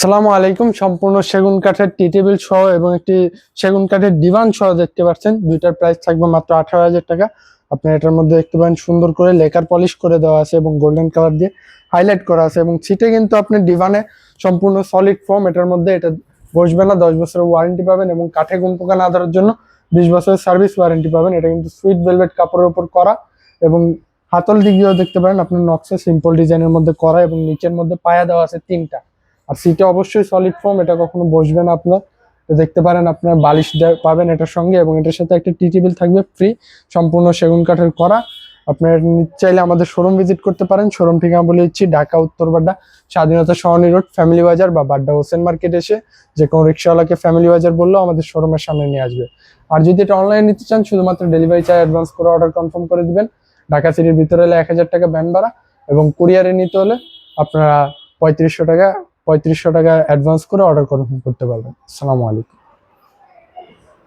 আসসালামু আলাইকুম। সম্পূর্ণ সেগুন কাঠের টি টেবিল সহ এবং একটি সেগুন কাঠের ডিভান সহ দেখতে পাচ্ছেন। দুইটার প্রাইস থাকবে মাত্র 18,000 টাকা। আপনি এটার মধ্যে দেখতে পারেন সুন্দর করে লেকার পলিশ করে দেওয়া আছে এবং গোল্ডেন কালার দিয়ে হাইলাইট করা আছে এবং সিটে কিন্তু আপনি ডিভানে সম্পূর্ণ সলিড ফোম, এটার মধ্যে এটা বসবে না। 10 বছরের ওয়ারেন্টি পাবেন এবং কাঠে গুণ পোকা না ধরার জন্য 20 বছরের সার্ভিস ওয়ারেন্টি পাবেন। এটা কিন্তু সুইট ভেলভেট কাপড়ের উপর করা এবং হাতল দিক দিয়েও দেখতে পারেন আপনার নকশা সিম্পল ডিজাইনের মধ্যে করা এবং নিচের মধ্যে পায়া দেওয়া আছে 3টা। আর সিটে অবশ্যই সলিড ফোম, এটা কখনো বসবে না আপনার। তো দেখতে পারেন আপনার বালিশ পাবেন এটার সঙ্গে এবং এটার সাথে একটা টি টেবিল থাকবে ফ্রি, সম্পূর্ণ সেগুন কাঠের করা। আপনার চাইলে আমাদের শোরুম ভিজিট করতে পারেন। শোরুম ঠিকানা বলে দিচ্ছি, ঢাকা উত্তরবাড্ডা স্বাধীনতা সরণি রোড, ফ্যামিলি বাজার বা বাড্ডা হোসেন মার্কেট এসে যে কোনো রিক্সাওয়ালাকে ফ্যামিলি বাজার বললেও আমাদের শোরুমের সামনে নিয়ে আসবে। আর যদি এটা অনলাইনে নিতে চান, শুধুমাত্র ডেলিভারি চার্জ অ্যাডভান্স করে অর্ডার কনফার্ম করে দিবেন। ঢাকা সিটির ভিতরে হলে 1000 টাকা ভ্যান ভাড়া এবং কুরিয়ারে নিতে হলে আপনারা 3500 টাকা অ্যাডভান্স করে অর্ডার করতে পারবেন। আসসালামু আলাইকুম।